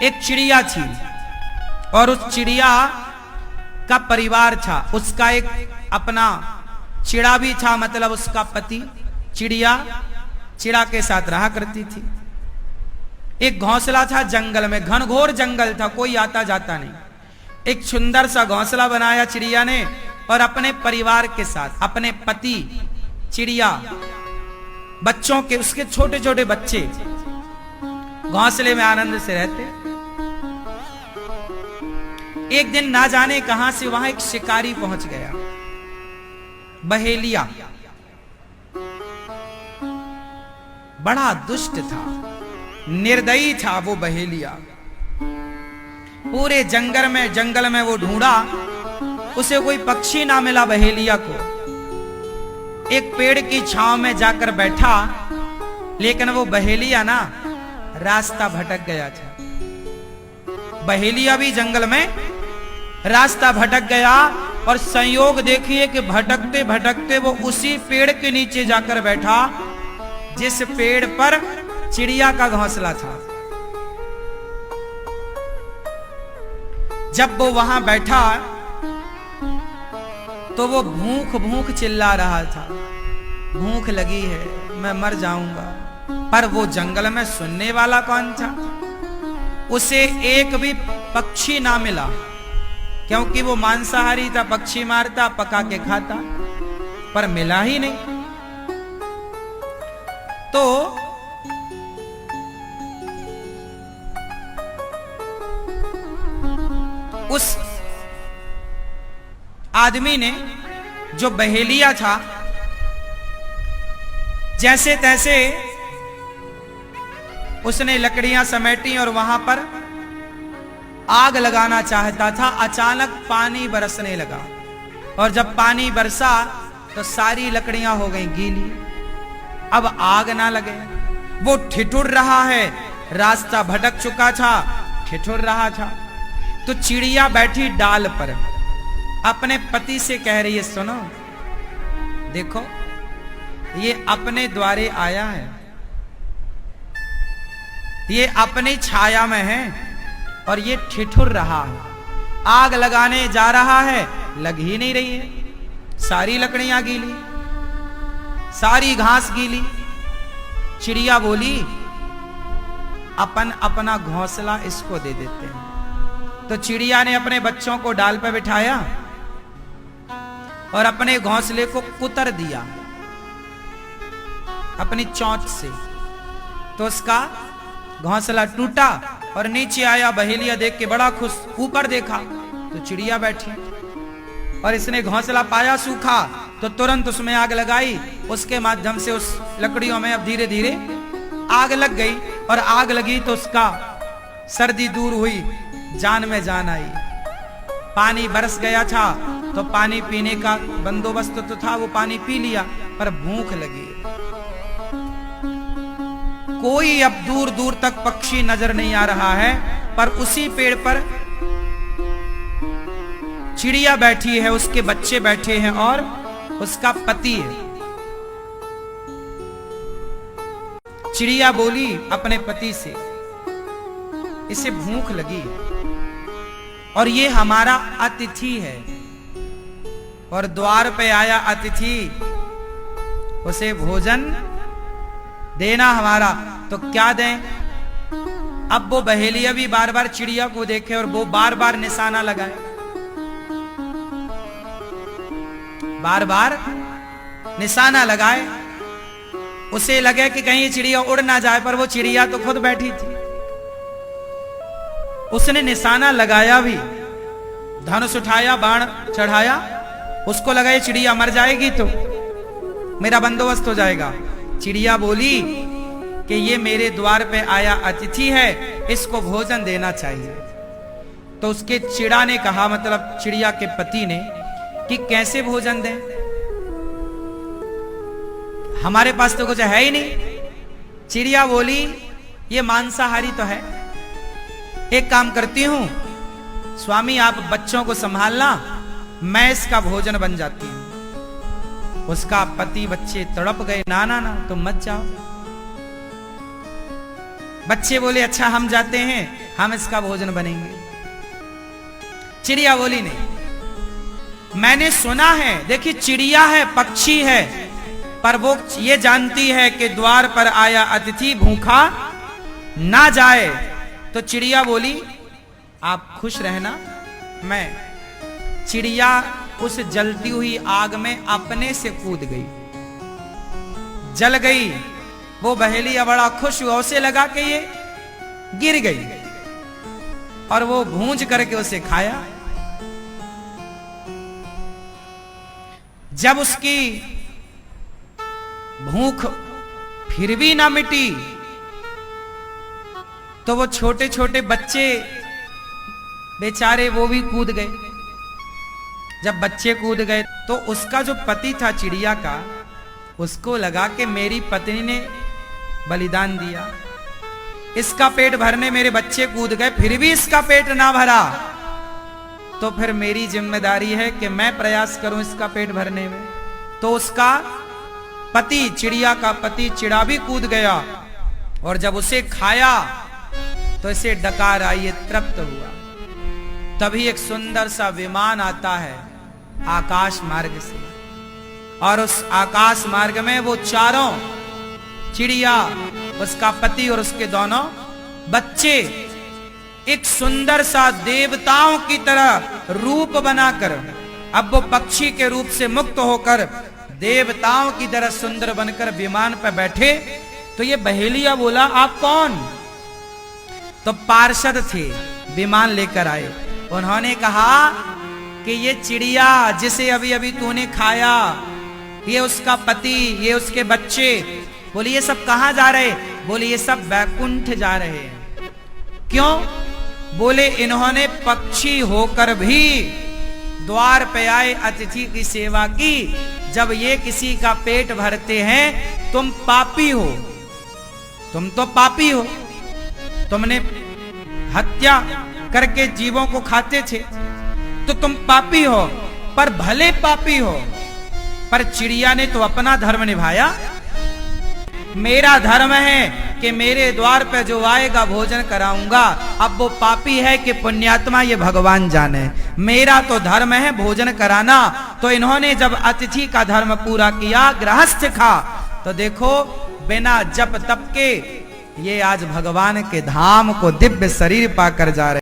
एक चिड़िया थी और उस चिड़िया का परिवार था। उसका एक अपना चिड़ा भी था, मतलब उसका पति। चिड़िया चिड़ा के साथ रहा करती थी। एक घोंसला था जंगल में, घनघोर जंगल था, कोई आता जाता नहीं। एक सुंदर सा घोंसला बनाया चिड़िया ने और अपने परिवार के साथ, अपने पति, चिड़िया, बच्चों के, उसके छोटे छोटे बच्चे घोंसले में आनंद से रहते। एक दिन ना जाने कहां से वहां एक शिकारी पहुंच गया, बहेलिया। बड़ा दुष्ट था, निर्दयी था वो बहेलिया। पूरे जंगल में वो ढूंढा, उसे कोई पक्षी ना मिला बहेलिया को। एक पेड़ की छांव में जाकर बैठा, लेकिन वो बहेलिया ना रास्ता भटक गया था। बहेलिया भी जंगल में रास्ता भटक गया और संयोग देखिए कि भटकते भटकते वो उसी पेड़ के नीचे जाकर बैठा जिस पेड़ पर चिड़िया का घोंसला था। जब वो वहां बैठा तो वो भूख भूख चिल्ला रहा था, भूख लगी है, मैं मर जाऊंगा। पर वो जंगल में सुनने वाला कौन था? उसे एक भी पक्षी ना मिला, क्योंकि वो मांसाहारी था, पक्षी मारता, पका के खाता, पर मिला ही नहीं। तो उस आदमी ने, जो बहेलिया था, जैसे तैसे उसने लकड़ियां समेटी और वहां पर आग लगाना चाहता था। अचानक पानी बरसने लगा और जब पानी बरसा तो सारी लकड़ियां हो गई गीली। अब आग ना लगे, वो ठिठुर रहा है, रास्ता भटक चुका था, ठिठुर रहा था। तो चिड़िया बैठी डाल पर अपने पति से कह रही है, सुनो, देखो ये अपने द्वारे आया है, ये अपनी छाया में है और ये ठिठुर रहा है, आग लगाने जा रहा है, लग ही नहीं रही है, सारी लकड़ियां गीली, सारी घास गीली। चिड़िया बोली, अपन अपना घोंसला इसको दे देते हैं। तो चिड़िया ने अपने बच्चों को डाल पर बिठाया और अपने घोंसले को कुतर दिया अपनी चोंच से। तो उसका घोंसला टूटा और नीचे आया। बहेलिया देख के बड़ा खुश, ऊपर देखा तो चिड़िया बैठी और इसने घोंसला पाया सूखा, तो तुरंत उसमें आग लगाई। उसके माध्यम से उस लकड़ियों में अब धीरे धीरे आग लग गई और आग लगी तो उसका सर्दी दूर हुई, जान में जान आई। पानी बरस गया था तो पानी पीने का बंदोबस्त तो था, वो पानी पी लिया, पर भूख लगी। कोई अब दूर दूर तक पक्षी नजर नहीं आ रहा है, पर उसी पेड़ पर चिड़िया बैठी है, उसके बच्चे बैठे हैं और उसका पति है। चिड़िया बोली अपने पति से, इसे भूख लगी और ये हमारा अतिथि है और द्वार पे आया अतिथि, उसे भोजन देना हमारा, तो क्या दें? अब वो बहेलिया भी बार बार चिड़िया को देखे और वो बार बार निशाना लगाए, बार बार निशाना लगाए। उसे लगे कि कहीं चिड़िया उड़ ना जाए, पर वो चिड़िया तो खुद बैठी थी। उसने निशाना लगाया भी, धनुष उठाया, बाण चढ़ाया, उसको लगा ये चिड़िया मर जाएगी तो मेरा बंदोबस्त हो जाएगा। चिड़िया बोली कि ये मेरे द्वार पे आया अतिथि है, इसको भोजन देना चाहिए। तो उसके चिड़ा ने कहा, मतलब चिड़िया के पति ने, कि कैसे भोजन दें, हमारे पास तो कुछ है ही नहीं। चिड़िया बोली, ये मांसाहारी तो है, एक काम करती हूं, स्वामी आप बच्चों को संभालना, मैं इसका भोजन बन जाती हूं। उसका पति बच्चे तड़प गए, ना ना ना तुम मत जाओ। बच्चे बोले अच्छा हम जाते हैं, हम इसका भोजन बनेंगे। चिड़िया बोली नहीं, मैंने सुना है, देखिए चिड़िया है, पक्षी है, पर वो ये जानती है कि द्वार पर आया अतिथि भूखा ना जाए। तो चिड़िया बोली आप खुश रहना, मैं। चिड़िया उस जलती हुई आग में अपने से कूद गई, जल गई। वो बहेलिया बड़ा खुश हुआ, उसे लगा कि ये गिर गई, और वो भूंज करके उसे खाया। जब उसकी भूख फिर भी ना मिटी, तो वो छोटे छोटे बच्चे बेचारे वो भी कूद गए। जब बच्चे कूद गए तो उसका जो पति था चिड़िया का, उसको लगा कि मेरी पत्नी ने बलिदान दिया, इसका पेट भरने मेरे बच्चे कूद गए, फिर भी इसका पेट ना भरा, तो फिर मेरी जिम्मेदारी है कि मैं प्रयास करूं इसका पेट भरने में। तो उसका पति, चिड़िया का पति चिड़ा भी कूद गया, और जब उसे खाया तो इसे डकार आई, ये तृप्त हुआ। तभी एक सुंदर सा विमान आता है आकाश मार्ग से, और उस आकाश मार्ग में वो चारों, चिड़िया, उसका पति और उसके दोनों बच्चे, एक सुंदर सा देवताओं की तरह रूप बनाकर, अब वो पक्षी के रूप से मुक्त होकर देवताओं की तरह सुंदर बनकर विमान पर बैठे। तो ये बहेलिया बोला आप कौन? तो पार्षद थे, विमान लेकर आए। उन्होंने कहा कि ये चिड़िया जिसे अभी अभी तूने खाया, ये उसका पति, ये उसके बच्चे। बोले ये सब कहां जा रहे? बोले ये सब वैकुंठ जा रहे हैं। क्यों? बोले इन्होंने पक्षी होकर भी द्वार पे आए अतिथि की सेवा की। जब ये किसी का पेट भरते हैं, तुम पापी हो, तुम तो पापी हो, तुमने हत्या करके जीवों को खाते थे, तो तुम पापी हो, पर भले पापी हो। पर चिड़िया ने तो अपना धर्म निभाया। मेरा धर्म है कि मेरे द्वार पे जो आएगा भोजन कराऊंगा। अब वो पापी है कि पुण्यात्मा ये भगवान जाने। मेरा तो धर्म है भोजन कराना। तो इन्होंने जब अतिथि का धर्म पूरा किया, गृहस्थ खा, तो देखो बिना जप तप के ये आज भगवान के धाम को दिव्य शरीर पाकर जा रहे।